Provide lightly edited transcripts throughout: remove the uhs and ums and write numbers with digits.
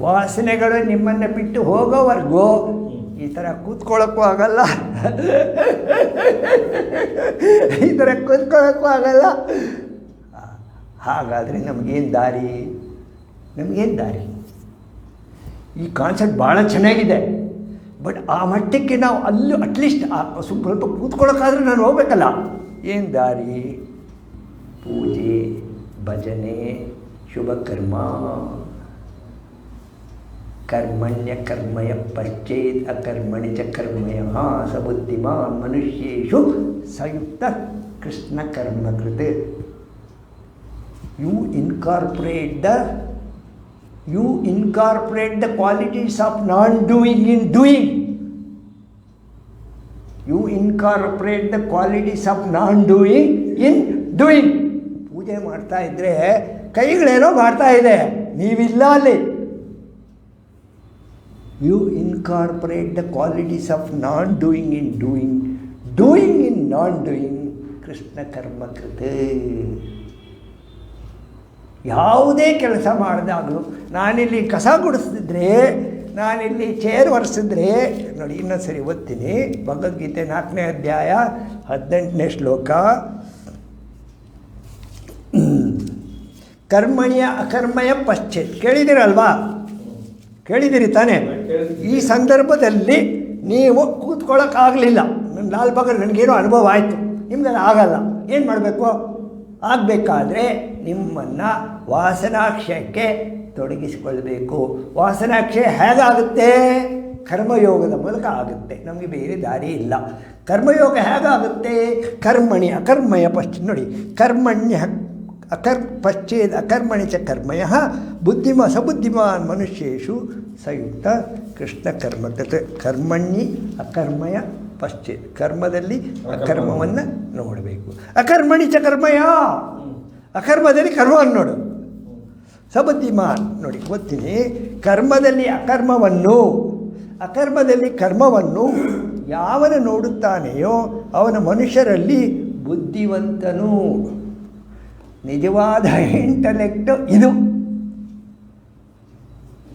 ವಾಸನೆಗಳು ನಿಮ್ಮನ್ನು ಬಿಟ್ಟು ಹೋಗೋವರೆಗೂ ಈ ಥರ ಕೂತ್ಕೊಳ್ಳೋಕ್ಕೂ ಆಗಲ್ಲ, ಈ ಥರ ಕೂತ್ಕೊಳ್ಳೋಕ್ಕೂ ಆಗಲ್ಲ. ಹಾಗಾದರೆ ನಮಗೇನು ದಾರಿ? ನಮಗೇನು ದಾರಿ? ಈ ಕಾನ್ಸೆಪ್ಟ್ ಭಾಳ ಚೆನ್ನಾಗಿದೆ, ಬಟ್ ಆ ಮಟ್ಟಕ್ಕೆ ನಾವು ಅಲ್ಲೂ ಅಟ್ಲೀಸ್ಟ್ ಸ್ವಲ್ಪ ಕೂತ್ಕೊಳ್ಳೋಕ್ಕಾದ್ರೂ ನಾನು ಹೋಗ್ಬೇಕಲ್ಲ. ಏನು ದಾರಿ? ಪೂಜೆ, ಭಜನೆ, ಶುಭ ಕರ್ಮ. ಕರ್ಮಣ್ಯ ಕರ್ಮಯ ಪಶ್ಚೇತ್ ಅಕರ್ಮಣಿ ಚ ಕರ್ಮಯ ಸ ಬುದ್ಧಿಮಾನ್ ಮನುಷ್ಯೇಷು ಸಂಯುಕ್ತ Krishna ಕರ್ಮಕೃತ್. You incorporate the qualities of non-doing in doing. You incorporate the qualities of non-doing in doing. ಪೂಜೆ ಮಾಡ್ತಾ ಇದ್ದರೆ ಕೈಗಳೇನೋ ಮಾಡ್ತಾ ಇದೆ, ನೀವಿಲ್ಲ ಅಲ್ಲಿ. You incorporate the qualities of non-doing in doing, doing in non-doing, Krishna ಕರ್ಮಕೃತ್. ಯಾವುದೇ ಕೆಲಸ ಮಾಡಿದಾಗಲೂ ನಾನಿಲ್ಲಿ ಕಸ ಗುಡಿಸಿದ್ರೆ, ನಾನಿಲ್ಲಿ ಚೇರ್ ಒರೆಸಿದ್ರೆ, ನೋಡಿ ಇನ್ನೊಂದು ಸರಿ ಓದ್ತೀನಿ. ಭಗವದ್ಗೀತೆ 4ನೇ ಅಧ್ಯಾಯ 18ನೇ ಶ್ಲೋಕ. ಕರ್ಮಣಿಯ ಅಕರ್ಮಯ ಪಶ್ಚೇತ್. ಕೇಳಿದಿರಲ್ವಾ? ಕೇಳಿದಿರಿ ತಾನೇ? ಈ ಸಂದರ್ಭದಲ್ಲಿ ನೀವು ಕೂತ್ಕೊಳ್ಳೋಕ್ಕಾಗಲಿಲ್ಲ. ನನ್ನ ಲಾಲ್ ಬಾಗಲ್ಲಿ ನನಗೇನೋ ಅನುಭವ ಆಯಿತು, ನಿಮ್ಗದು ಆಗಲ್ಲ. ಏನು ಮಾಡಬೇಕು? ಆಗಬೇಕಾದ್ರೆ ನಿಮ್ಮನ್ನು ವಾಸನಾಕ್ಷಯಕ್ಕೆ ತೊಡಗಿಸಿಕೊಳ್ಬೇಕು. ವಾಸನಾಕ್ಷಯ ಹೇಗಾಗುತ್ತೆ? ಕರ್ಮಯೋಗದ ಮೂಲಕ ಆಗುತ್ತೆ. ನಮಗೆ ಬೇರೆ ದಾರಿ ಇಲ್ಲ. ಕರ್ಮಯೋಗ ಹೇಗಾಗುತ್ತೆ? ಕರ್ಮಣಿ ಅಕರ್ಮಯ ಪಶ್ಚಿತ್. ನೋಡಿ, ಕರ್ಮಣ್ಯ ಪಶ್ಚೇದ್ ಅಕರ್ಮಣಿ ಚ ಕರ್ಮಯ ಸಬುದ್ಧಿಮಾನ್ ಮನುಷ್ಯೇಷು ಸಂಯುಕ್ತ ಕೃಷ್ಣ ಕರ್ಮಕೃತ್. ಕರ್ಮಣ್ಣಿ ಅಕರ್ಮಯ ಪಶ್ಚೇತ್. ಕರ್ಮದಲ್ಲಿ ಅಕರ್ಮವನ್ನು ನೋಡಬೇಕು. ಅಕರ್ಮಣಿ ಚ ಕರ್ಮಯ, ಅಕರ್ಮದಲ್ಲಿ ಕರ್ಮವನ್ನು ನೋಡು. ಸಬುದ್ಧಿಮಾನ್. ನೋಡಿ ಗೊತ್ತೀನಿ. ಕರ್ಮದಲ್ಲಿ ಅಕರ್ಮದಲ್ಲಿ ಕರ್ಮವನ್ನು ಯಾವನು ನೋಡುತ್ತಾನೆಯೋ ಅವನ ಮನುಷ್ಯರಲ್ಲಿ ಬುದ್ಧಿವಂತನು. ನಿಜವಾದ ಇಂಟಲೆಕ್ಟ್ ಇದು.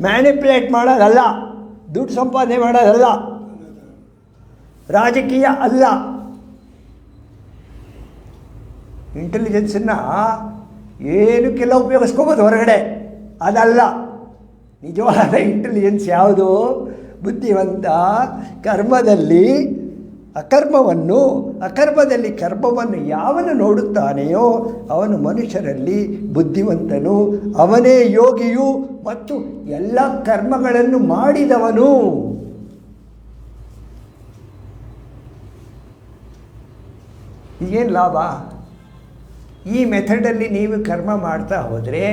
ಮ್ಯಾನಿಪ್ಯುಲೇಟ್ ಮಾಡೋದಲ್ಲ, ದುಡ್ಡು ಸಂಪಾದನೆ ಮಾಡೋದಲ್ಲ, ರಾಜಕೀಯ ಅಲ್ಲ. ಇಂಟೆಲಿಜೆನ್ಸನ್ನು ಏನಕ್ಕೆಲ್ಲ ಉಪಯೋಗಿಸ್ಕೋಬೋದು ಹೊರಗಡೆ, ಅದಲ್ಲ. ನಿಜವಾದ ಇಂಟೆಲಿಜೆನ್ಸ್ ಯಾವುದು? ಬುದ್ಧಿವಂತ ಕರ್ಮದಲ್ಲಿ ಅಕರ್ಮದಲ್ಲಿ ಕರ್ಮವನ್ನು ಯಾವನು ನೋಡುತ್ತಾನೆಯೋ ಅವನು ಮನುಷ್ಯರಲ್ಲಿ ಬುದ್ಧಿವಂತನು. ಅವನೇ ಯೋಗಿಯು ಮತ್ತು ಎಲ್ಲ ಕರ್ಮಗಳನ್ನು ಮಾಡಿದವನು. ಏನು ಲಾಭ? ಈ ಮೆಥಡಲ್ಲಿ ನೀವು ಕರ್ಮ ಮಾಡ್ತಾ ಹೋದರೆ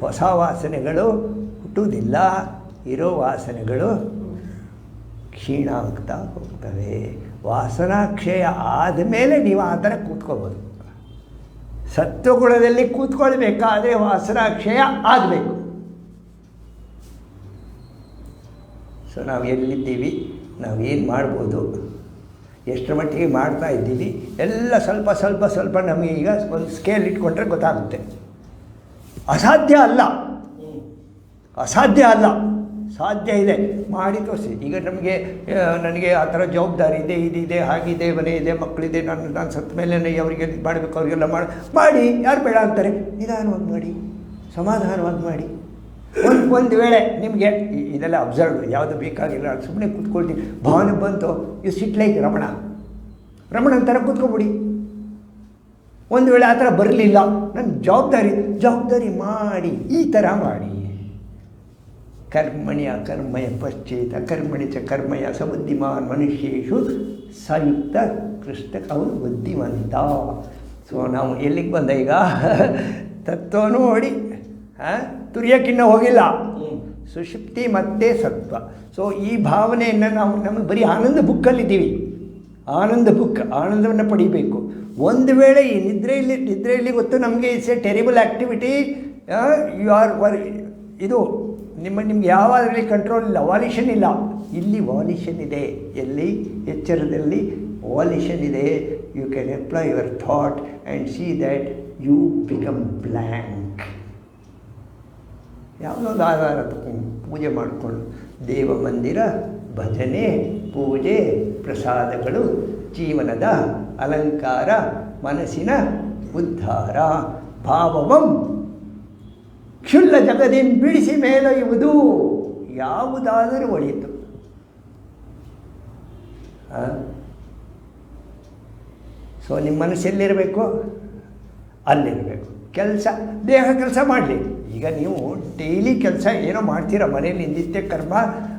ಹೊಸ ವಾಸನೆಗಳು ಹುಟ್ಟುವುದಿಲ್ಲ. ಇರೋ ವಾಸನೆಗಳು ಕ್ಷೀಣ ಆಗ್ತಾ ಹೋಗ್ತವೆ. ವಾಸನಾಕ್ಷಯ ಆದಮೇಲೆ ನೀವು ಆ ಥರ ಕೂತ್ಕೋಬೋದು. ಸತ್ವಗುಣದಲ್ಲಿ ಕೂತ್ಕೊಳ್ಬೇಕಾದ್ರೆ ವಾಸನಾಕ್ಷಯ ಆಗಬೇಕು. ಸೊ ನಾವು ಎಲ್ಲಿದ್ದೀವಿ, ನಾವೇನು ಮಾಡ್ಬೋದು, ಎಷ್ಟರ ಮಟ್ಟಿಗೆ ಮಾಡ್ತಾ ಇದ್ದೀವಿ ಎಲ್ಲ ಸ್ವಲ್ಪ ನಮಗೆ ಈಗ ಒಂದು ಸ್ಕೇಲ್ ಇಟ್ಕೊಂಡ್ರೆ ಗೊತ್ತಾಗುತ್ತೆ. ಅಸಾಧ್ಯ ಅಲ್ಲ, ಸಾಧ್ಯ ಇದೆ. ಮಾಡಿ ತೋರಿಸಿ. ಈಗ ನನಗೆ ಆ ಥರ ಜವಾಬ್ದಾರಿ ಇದೆ, ಇದಿದೆ, ಹಾಗಿದೆ, ಮನೆ ಇದೆ, ಮಕ್ಕಳಿದೆ, ನಾನು ಸತ್ತ ಮೇಲೆ ಅವರಿಗೆ ಮಾಡಬೇಕು, ಅವರಿಗೆಲ್ಲ ಮಾಡಿ. ಯಾರು ಬೇಡ ಅಂತಾರೆ? ನಿಧಾನವಾಗಿ ಮಾಡಿ, ಸಮಾಧಾನವಾಗಿ ಮಾಡಿ. ಒಂದು ವೇಳೆ ನಿಮಗೆ ಇದೆಲ್ಲ ಅಬ್ಸರ್ವ್ ಯಾವುದು ಬೇಕಾಗಿಲ್ಲ, ಸುಮ್ಮನೆ ಕೂತ್ಕೊಳ್ತೀನಿ, ಭಾವನೆ ಬಂತು, ಯು ಸಿಟ್ ಲೈಕ್ ರಮಣ ಥರ ಕೂತ್ಕೊಬಿಡಿ. ಒಂದು ವೇಳೆ ಆ ಥರ ಬರಲಿಲ್ಲ, ನನ್ನ ಜವಾಬ್ದಾರಿ ಮಾಡಿ, ಈ ಥರ ಮಾಡಿ. ಕರ್ಮಣಿ ಅಕರ್ಮಯ ಪಶ್ಚೇತ್ ಅಕರ್ಮಣಿ ಚ ಕರ್ಮಯ ಸಬುದ್ಧಿಮಾನ್ ಮನುಷ್ಯೇಷು ಸಂಯುಕ್ತ ಕೃಷ್ಣ. ಅವನು ಬುದ್ಧಿವಂತ. ಸೊ ನಾವು ಎಲ್ಲಿಗೆ ಬಂದ ಈಗ? ತತ್ವ ನೋಡಿ ತುರಿಯೋಕ್ಕಿನ್ನೂ ಹೋಗಿಲ್ಲ. ಸುಷುಪ್ತಿ ಮತ್ತು ಸತ್ವ. ಸೊ ಈ ಭಾವನೆಯನ್ನು ನಮಗೆ ಬರೀ ಆನಂದ ಬುಕ್ಕಲ್ಲಿದ್ದೀವಿ. ಆನಂದವನ್ನು ಪಡಿಬೇಕು. ಒಂದು ವೇಳೆ ಈ ನಿದ್ರೆಯಲ್ಲಿ ಗೊತ್ತು ನಮಗೆ ಇಟ್ಸ್ ಎ ಟೆರಿಬಲ್ ಆ್ಯಕ್ಟಿವಿಟಿ. ಇದು ನಿಮ್ಗೆ ಯಾವಾಗಲೇ ಕಂಟ್ರೋಲ್ ಇಲ್ಲ, ವಾಲಿಷನ್ ಇಲ್ಲ. ಇಲ್ಲಿ ವಾಲಿಷನ್ ಇದೆ. ಎಲ್ಲಿ? ಎಚ್ಚರದಲ್ಲಿ ವಾಲಿಷನ್ ಇದೆ. You can apply your thought and see that you become blank. ಯಾವುದೋ ಒಂದು ಆಧಾರ ತಗೊಂಡು ಪೂಜೆ ಮಾಡಿಕೊಂಡು ದೇವ ಮಂದಿರ, ಭಜನೆ, ಪೂಜೆ, ಪ್ರಸಾದಗಳು, ಜೀವನದ ಅಲಂಕಾರ, ಮನಸ್ಸಿನ ಉದ್ಧಾರ. ಭಾವವಂ ಕ್ಷುಲ್ಲ ಜಗದಿಂ ಬಿಡಿಸಿ ಮೇಲೊಯ್ಯುವುದು ಯಾವುದಾದರೂ ಒಳಿತು. ಸೊ ನಿಮ್ಮ ಮನಸ್ಸೆಲ್ಲಿರಬೇಕು ಅಲ್ಲಿರಬೇಕು. ಕೆಲಸ, ದೇಹ ಕೆಲಸ ಮಾಡಲಿ. ಈಗ ನೀವು ಡೈಲಿ ಕೆಲಸ ಏನೋ ಮಾಡ್ತೀರ, ಮನೇಲಿ ನಿತ್ಯ ಕರ್ಮ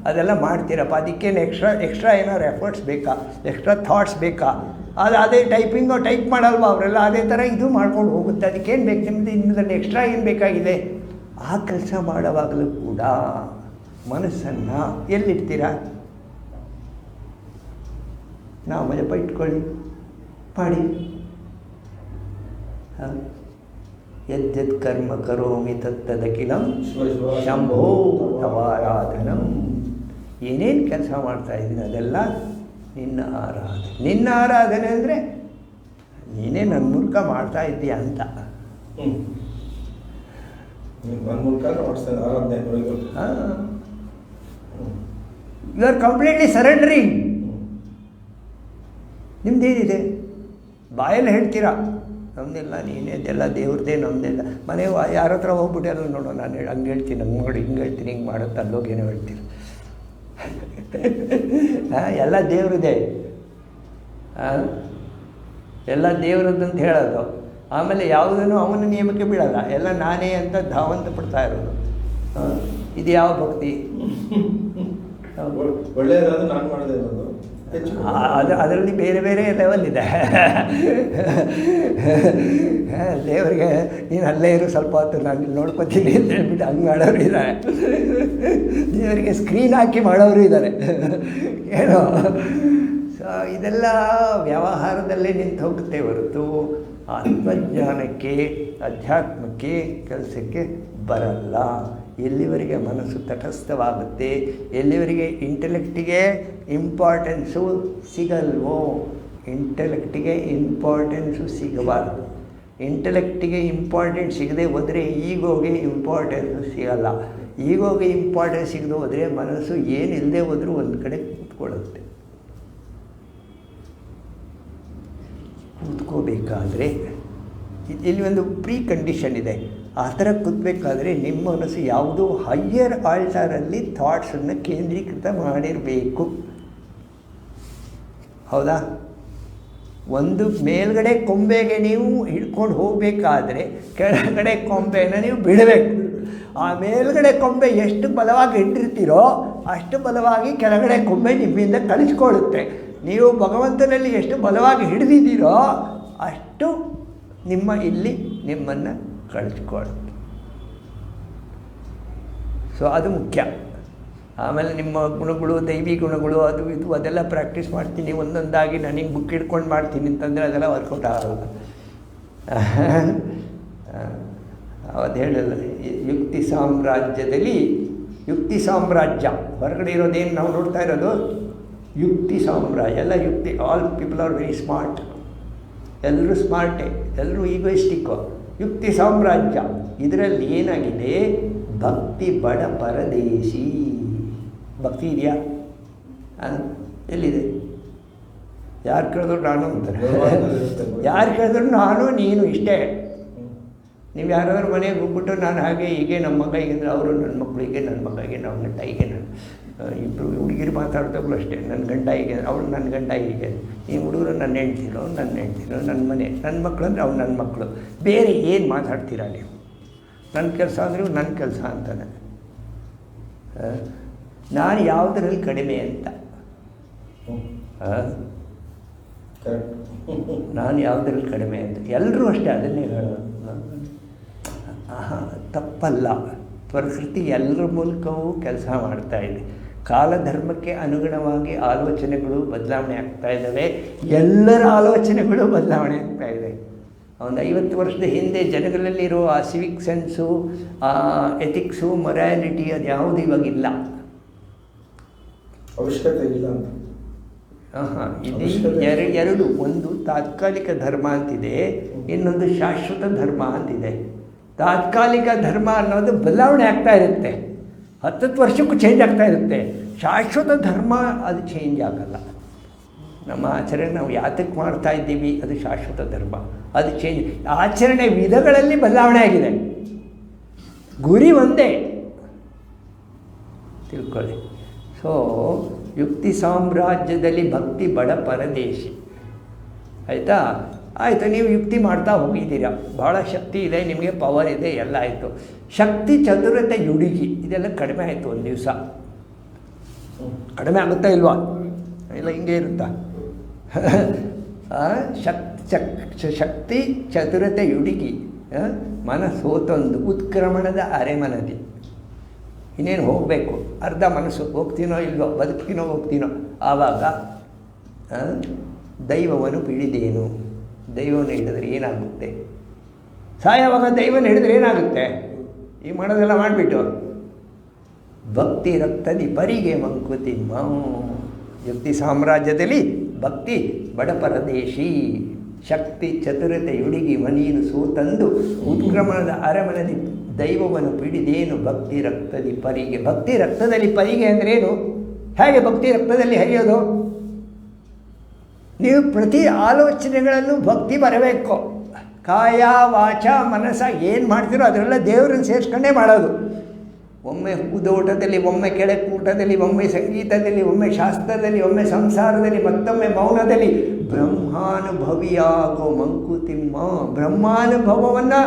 ಅದೆಲ್ಲ ಮಾಡ್ತೀರಪ್ಪ, ಅದಕ್ಕೇನು ಎಕ್ಸ್ಟ್ರಾ ಏನಾದ್ರು ಎಫರ್ಟ್ಸ್ ಬೇಕಾ, ಎಕ್ಸ್ಟ್ರಾ ಥಾಟ್ಸ್ ಬೇಕಾ? ಅದೇ ಟೈಪಿಂಗು ಟೈಪ್ ಮಾಡಲ್ವ ಅವರೆಲ್ಲ, ಅದೇ ಥರ ಇದು ಮಾಡ್ಕೊಂಡು ಹೋಗುತ್ತೆ. ಅದಕ್ಕೇನು ಬೇಕು ನಿಮ್ಮದಲ್ಲಿ ಎಕ್ಸ್ಟ್ರಾ ಏನು ಬೇಕಾಗಿದೆ? ಆ ಕೆಲಸ ಮಾಡುವಾಗಲೂ ಕೂಡ ಮನಸ್ಸನ್ನು ಎಲ್ಲಿಡ್ತೀರ? ನಾಮಜಪ ಇಟ್ಕೊಳ್ಳಿ, ಮಾಡಿ. ಯದ್ಯತ್ ಕರ್ಮ ಕರೋಮಿ ತತ್ತದಖಿಲಂ ಶಂಭೋ ತವಾರಾಧನಂ. ಏನೇನು ಕೆಲಸ ಮಾಡ್ತಾ ಇದ್ದೀನಿ ಅದೆಲ್ಲ ನಿನ್ನ ಆರಾಧನೆ. ನಿನ್ನ ಆರಾಧನೆ ಅಂದರೆ ನೀನೇ ನನ್ನ ಮೂಲಕ ಮಾಡ್ತಾ ಇದ್ದೀಯ ಅಂತ. You are completely surrendering. ನಿಮ್ದೇನಿದೆ? ಬಾಯಲ್ಲಿ ಹೇಳ್ತೀರಾ ನಮ್ಮದೆಲ್ಲ ನೀನೇದೆಲ್ಲ ದೇವ್ರದ್ದೇ, ನಮ್ಮದೆಲ್ಲ ಮನೆ ಯಾರ ಹತ್ರ ಹೋಗ್ಬಿಟ್ಟು ಎಲ್ಲ ನೋಡೋ, ನಾನು ಹಂಗೆ ಹೇಳ್ತೀನಿ, ಹಂಗೆ ಮಾಡಿ, ಹಿಂಗೆ ಹೇಳ್ತೀನಿ, ಹಿಂಗೆ ಮಾಡುತ್ತೆ, ಅಲ್ಲೋಗೇನೋ ಹೇಳ್ತೀನಿ. ಎಲ್ಲ ದೇವ್ರದೇ, ಎಲ್ಲ ದೇವ್ರದ್ದಂತ ಹೇಳೋದು. ಆಮೇಲೆ ಯಾವುದನ್ನು ಅವನ ನಿಯಮಕ್ಕೆ ಬಿಡಲ್ಲ, ಎಲ್ಲ ನಾನೇ ಅಂತ ಧಾವಂತ ಪಡ್ತಾ ಇರೋದು. ಇದು ಯಾವ ಭಕ್ತಿ? ಒಳ್ಳೆಯದಾದ ನಾನು ಮಾಡದೇ ಇರೋದು. ಅದರಲ್ಲಿ ಬೇರೆ ಬೇರೆ ಲೆವೆಲ್ ಇದೆ. ದೇವರಿಗೆ ನೀನು ಅಲ್ಲೇ ಇರು ಸ್ವಲ್ಪ ಹೊತ್ತು, ನಾನು ನೋಡ್ಕೊತೀನಿ ಅಂತ ಹೇಳ್ಬಿಟ್ಟು ಹಂಗೆ ಮಾಡೋರು ಇದ್ದಾರೆ. ದೇವರಿಗೆ ಸ್ಕ್ರೀನ್ ಹಾಕಿ ಮಾಡೋರು ಇದ್ದಾರೆ. ಏನೋ ಸೊ ಇದೆಲ್ಲ ವ್ಯವಹಾರದಲ್ಲೇ ನಿಂತು ಹೋಗುತ್ತೆ ಹೊರತು ಆತ್ಮಜ್ಞಾನಕ್ಕೆ, ಅಧ್ಯಾತ್ಮಕ್ಕೆ, ಕೆಲಸಕ್ಕೆ ಬರಲ್ಲ. ಎಲ್ಲಿವರೆಗೆ ಮನಸ್ಸು ತಟಸ್ಥವಾಗುತ್ತೆ, ಎಲ್ಲಿವರೆಗೆ ಇಂಟೆಲೆಕ್ಟಿಗೆ ಇಂಪಾರ್ಟೆನ್ಸು ಸಿಗಲ್ವೋ, ಇಂಟೆಲೆಕ್ಟಿಗೆ ಇಂಪಾರ್ಟೆನ್ಸು ಸಿಗಬಾರ್ದು. ಇಂಟೆಲೆಕ್ಟಿಗೆ ಇಂಪಾರ್ಟೆಂಟ್ ಸಿಗದೆ ಹೋದರೆ ಈಗೋಗೆ ಇಂಪಾರ್ಟೆನ್ಸು ಸಿಗಲ್ಲ. ಈಗೋಗೆ ಇಂಪಾರ್ಟೆನ್ಸ್ ಸಿಗದೆ ಹೋದರೆ ಮನಸ್ಸು ಏನಿಲ್ಲದೆ ಹೋದರೂ ಒಂದು ಕಡೆ ಕೂತ್ಕೊಳ್ಳುತ್ತೆ. ಕೂತ್ಕೋಬೇಕಾದ್ರೆ ಇಲ್ಲಿ ಒಂದು ಪ್ರೀ ಕಂಡೀಷನ್ ಇದೆ. ಆ ಥರ ಕೂತ್ಬೇಕಾದ್ರೆ ನಿಮ್ಮ ಮನಸ್ಸು ಯಾವುದೋ ಹೈಯರ್ ಆಲ್ಟರಲ್ಲಿ ಥಾಟ್ಸನ್ನು ಕೇಂದ್ರೀಕೃತ ಮಾಡಿರಬೇಕು. ಹೌದಾ? ಒಂದು ಮೇಲ್ಗಡೆ ಕೊಂಬೆಗೆ ನೀವು ಹಿಡ್ಕೊಂಡು ಹೋಗಬೇಕಾದ್ರೆ ಕೆಳಗಡೆ ಕೊಂಬೆನ ನೀವು ಬಿಡಬೇಕು. ಆ ಮೇಲ್ಗಡೆ ಕೊಂಬೆ ಎಷ್ಟು ಬಲವಾಗಿ ಇಟ್ಟಿರ್ತೀರೋ ಅಷ್ಟು ಬಲವಾಗಿ ಕೆಳಗಡೆ ಕೊಂಬೆ ನಿಮ್ಮಿಂದ ಕಳಿಸ್ಕೊಳ್ಳುತ್ತೆ. ನೀವು ಭಗವಂತನಲ್ಲಿ ಎಷ್ಟು ಬಲವಾಗಿ ಹಿಡಿದಿದ್ದೀರೋ ಅಷ್ಟು ನಿಮ್ಮ ಇಲ್ಲಿ ನಿಮ್ಮನ್ನು ಕಳಿಸ್ಕೊಳ್ಳುತ್ತೆ. ಸೊ ಅದು ಮುಖ್ಯ. ಆಮೇಲೆ ನಿಮ್ಮ ಗುಣಗಳು, ದೈವಿ ಗುಣಗಳು, ಅದು ಇದು ಅದೆಲ್ಲ ಪ್ರಾಕ್ಟೀಸ್ ಮಾಡ್ತೀನಿ ಒಂದೊಂದಾಗಿ. ನನಗೆ ಬುಕ್ ಹಿಡ್ಕೊಂಡು ಮಾಡ್ತೀನಿ ಅಂತಂದರೆ ಅದೆಲ್ಲ ವರ್ಕೌಟ್ ಆಗಲ್ಲ. ಅದು ಹೇಳಲ್ಲ, ಯುಕ್ತಿ ಸಾಮ್ರಾಜ್ಯದಲ್ಲಿ, ಯುಕ್ತಿ ಸಾಮ್ರಾಜ್ಯ ಹೊರಗಡೆ ಇರೋದೇನು ನಾವು ನೋಡ್ತಾ ಇರೋದು ಯುಕ್ತಿ ಸಾಮ್ರಾಜ್ಯ. ಎಲ್ಲ ಯುಕ್ತಿ, all people are very smart, ಎಲ್ಲರೂ ಸ್ಮಾರ್ಟೇ, ಎಲ್ಲರೂ ಈಗೋಯಿಸ್ಟಿಕ್ಕು. ಯುಕ್ತಿ ಸಾಮ್ರಾಜ್ಯ ಇದರಲ್ಲಿ ಏನಾಗಿದೆ? ಭಕ್ತಿ ಬಡ ಪರದೇಶಿ. ಭಕ್ತಿ ಇದೆಯಾ? ಎಲ್ಲಿದೆ? ಯಾರು ಕೇಳಿದ್ರು ನಾನು ಅಂತಾರೆ, ಯಾರು ಕೇಳಿದ್ರು ನಾನು ನೀನು ಇಷ್ಟೇ. ನೀವು ಯಾರಾದ್ರೂ ಮನೆಗೆ ಹೋಗ್ಬಿಟ್ಟು ನಾನು ಹಾಗೆ ಹೀಗೆ ನಮ್ಮ ಮಗ ಹೀಗೆಂದ್ರೆ ಅವರು ನನ್ನ ಮಕ್ಕಳು ಹೀಗೆ, ನನ್ನ ಮಗ ಹೀಗೆ, ನಮ್ಮ ಗಂಡ ಹೀಗೆ, ನಾನು ಇಬ್ಬರು ಹುಡುಗಿರು ಮಾತಾಡ್ತಾಗಲೂ ಅಷ್ಟೇ, ನನ್ನ ಗಂಡ ಹೀಗೆ, ಅವಳು ನನ್ನ ಗಂಡ ಹೀಗೆ, ಈ ಹುಡುಗರು ನನ್ನ ಹೆಂಡ್ತಿರೋ, ನನ್ನ ಹೆಂಡ್ತಿರೋ, ನನ್ನ ಮನೆ, ನನ್ನ ಮಕ್ಕಳು ಅಂದರೆ ಅವ್ರು ನನ್ನ ಮಕ್ಕಳು. ಬೇರೆ ಏನು ಮಾತಾಡ್ತೀರಾ ನೀವು? ನನ್ನ ಕೆಲಸ ಅಂದರೆ ನನ್ನ ಕೆಲಸ ಅಂತಾನೆ. ನಾನು ಯಾವುದರಲ್ಲಿ ಕಡಿಮೆ ಅಂತ, ನಾನು ಯಾವುದರಲ್ಲಿ ಕಡಿಮೆ ಅಂತ ಎಲ್ಲರೂ ಅಷ್ಟೇ ಅದನ್ನೇ ಹೇಳೋದು. ತಪ್ಪಲ್ಲ. ಪ್ರಕೃತಿ ಎಲ್ಲರ ಮೂಲಕವೂ ಕೆಲಸ ಮಾಡ್ತಾಯಿದೆ. ಕಾಲಧರ್ಮಕ್ಕೆ ಅನುಗುಣವಾಗಿ ಆಲೋಚನೆಗಳು ಬದಲಾವಣೆ ಆಗ್ತಾ ಇದ್ದಾವೆ. ಎಲ್ಲರ ಆಲೋಚನೆಗಳು ಬದಲಾವಣೆ ಆಗ್ತಾ ಇದೆ. ಒಂದು 50 ವರ್ಷದ ಹಿಂದೆ ಜನಗಳಲ್ಲಿರೋ ಆ ಸಿವಿಕ್ ಸೆನ್ಸು, ಆ ಎಥಿಕ್ಸು, ಮೊರಾಲಿಟಿ ಅದು ಯಾವುದು ಇವಾಗಿಲ್ಲ. ಅವಶ್ಯಕತೆ ಇಲ್ಲ ಅಂತ. ಇದು ಎರಡು, ಒಂದು ತಾತ್ಕಾಲಿಕ ಧರ್ಮ ಅಂತಿದೆ, ಇನ್ನೊಂದು ಶಾಶ್ವತ ಧರ್ಮ ಅಂತಿದೆ. ತಾತ್ಕಾಲಿಕ ಧರ್ಮ ಅನ್ನೋದು ಬದಲಾವಣೆ ಆಗ್ತಾ ಇರುತ್ತೆ, 10 ವರ್ಷಕ್ಕೂ ಚೇಂಜ್ ಆಗ್ತಾ ಇರುತ್ತೆ. ಶಾಶ್ವತ ಧರ್ಮ ಅದು ಚೇಂಜ್ ಆಗಲ್ಲ. ನಮ್ಮ ಆಚರಣೆ ನಾವು ಯಾತಕ್ಕೆ ಮಾಡ್ತಾ ಇದ್ದೀವಿ ಅದು ಶಾಶ್ವತ ಧರ್ಮ, ಅದು ಚೇಂಜ್. ಆಚರಣೆ ವಿಧಗಳಲ್ಲಿ ಬದಲಾವಣೆ ಆಗಿದೆ, ಗುರಿ ಒಂದೇ, ತಿಳ್ಕೊಳ್ಳಿ. ಸೊ ಯುಕ್ತಿ ಸಾಮ್ರಾಜ್ಯದಲ್ಲಿ ಭಕ್ತಿ ಬಡ ಪರದೇಶಿ. ಆಯಿತಾ? ಆಯಿತು, ನೀವು ಯುಕ್ತಿ ಮಾಡ್ತಾ ಹೋಗಿದ್ದೀರಾ, ಭಾಳ ಶಕ್ತಿ ಇದೆ, ನಿಮಗೆ ಪವರ್ ಇದೆ, ಎಲ್ಲ ಆಯಿತು. ಶಕ್ತಿ ಚತುರತೆ ಯುಡುಗಿ ಇದೆಲ್ಲ ಕಡಿಮೆ ಆಯಿತು, ಒಂದು ದಿವಸ ಕಡಿಮೆ ಆಗುತ್ತಾ ಇಲ್ವಾ? ಇಲ್ಲ ಹಿಂಗೆ ಇರುತ್ತಾ? ಶಕ್ತಿ ಚತುರತೆ ಯುಡುಗಿ ಮನ ಸೋತೊಂದು ಉತ್ಕ್ರಮಣದ ಅರೆಮನದಿ. ಇನ್ನೇನು ಹೋಗಬೇಕು, ಅರ್ಧ ಮನಸ್ಸು, ಹೋಗ್ತೀನೋ ಇಲ್ವೋ, ಬದುಕ್ತೀನೋ ಹೋಗ್ತೀನೋ. ಆವಾಗ ದೈವವನ್ನು ಹಿಡಿದೇನು, ದೈವವನ್ನು ಹಿಡಿದ್ರೆ ಏನಾಗುತ್ತೆ? ಸಾಯವಾಗ ದೈವವನ್ನು ಹಿಡಿದ್ರೆ ಏನಾಗುತ್ತೆ? ಈ ಮಾಡೋದೆಲ್ಲ ಮಾಡಿಬಿಟ್ಟು ಭಕ್ತಿ ರಕ್ತದಿ ಪರಿಗೆ ಮಂಕುತಿಮ್ಮ. ಯುಕ್ತಿ ಸಾಮ್ರಾಜ್ಯದಲ್ಲಿ ಭಕ್ತಿ ಬಡ ಪರದೇಶಿ, ಶಕ್ತಿ ಚತುರತೆ ಯುಡುಗಿ ಮನೀನು ಸೋತಂದು ಉತ್ಕ್ರಮಣದ ಅರಮನದಿ ದೈವವನ್ನು ಪಿಡಿದೇನು ಭಕ್ತಿ ರಕ್ತದಿ ಪರಿಗೆ. ಭಕ್ತಿ ರಕ್ತದಲ್ಲಿ ಪರಿಗೆ ಅಂದ್ರೇನು? ಹೇಗೆ ಭಕ್ತಿ ರಕ್ತದಲ್ಲಿ ಹರಿಯೋದು? ನೀವು ಪ್ರತಿ ಆಲೋಚನೆಗಳಲ್ಲೂ ಭಕ್ತಿ ಬರಬೇಕು. ಕಾಯ ವಾಚ ಮನಸ್ಸ ಏನು ಮಾಡ್ತೀರೋ ಅದರೆಲ್ಲ ದೇವರನ್ನು ಸೇರಿಸ್ಕೊಂಡೇ ಮಾಡೋದು. ಒಮ್ಮೆ ಊಟದಲ್ಲಿ, ಒಮ್ಮೆ ಕೆಳಕೂಟದಲ್ಲಿ, ಒಮ್ಮೆ ಸಂಗೀತದಲ್ಲಿ, ಒಮ್ಮೆ ಶಾಸ್ತ್ರದಲ್ಲಿ, ಒಮ್ಮೆ ಸಂಸಾರದಲ್ಲಿ, ಮತ್ತೊಮ್ಮೆ ಮೌನದಲ್ಲಿ ಬ್ರಹ್ಮಾನುಭವಿಯಾಗೋ ಮಂಕುತಿಮ್ಮ. ಬ್ರಹ್ಮಾನುಭವವನ್ನು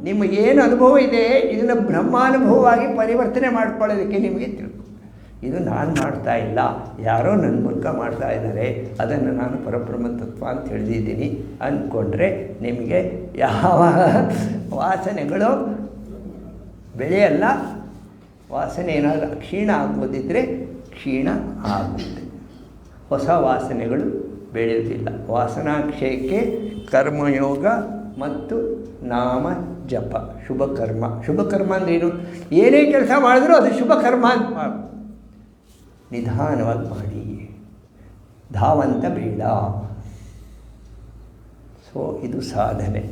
ನಿಮಗೇನು ಅನುಭವ ಇದೆ ಇದನ್ನು ಬ್ರಹ್ಮಾನುಭವವಾಗಿ ಪರಿವರ್ತನೆ ಮಾಡ್ಕೊಳ್ಳೋದಕ್ಕೆ ನಿಮಗೆ ತಿಳ್ಕೊ. ಇದು ನಾನು ಮಾಡ್ತಾ ಇಲ್ಲ, ಯಾರೋ ನನ್ನ ಮೂಲಕ ಮಾಡ್ತಾ ಇದ್ದಾರೆ, ಅದನ್ನು ನಾನು ಪರಬ್ರಹ್ಮ ತತ್ವ ಅಂತ ತಿಳಿದಿದ್ದೀನಿ ಅಂದ್ಕೊಂಡ್ರೆ ನಿಮಗೆ ಯಾವ ವಾಸನೆಗಳು ಬೆಳೆಯಲ್ಲ. ವಾಸನೆ ಏನಾದರೂ ಕ್ಷೀಣ ಆಗೋದಿದ್ದರೆ ಕ್ಷೀಣ ಆಗುತ್ತೆ, ಹೊಸ ವಾಸನೆಗಳು ಬೆಳೆಯುವುದಿಲ್ಲ. ವಾಸನಾಕ್ಷಯಕ್ಕೆ ಕರ್ಮಯೋಗ ಮತ್ತು ನಾಮ ಜಪ, ಶುಭ ಕರ್ಮ. ಶುಭ ಕರ್ಮ ಅಂದ್ರೇನು? ಏನೇ ಕೆಲಸ ಮಾಡಿದ್ರೂ ಅದು ಶುಭ ಕರ್ಮ ಅಂತ ಮಾಡಿ, ನಿಧಾನವಾಗಿ ಮಾಡಿ, ಧಾವಂತ ಬೇಡ. ಸೊ ಇದು ಸಾಧನೆ.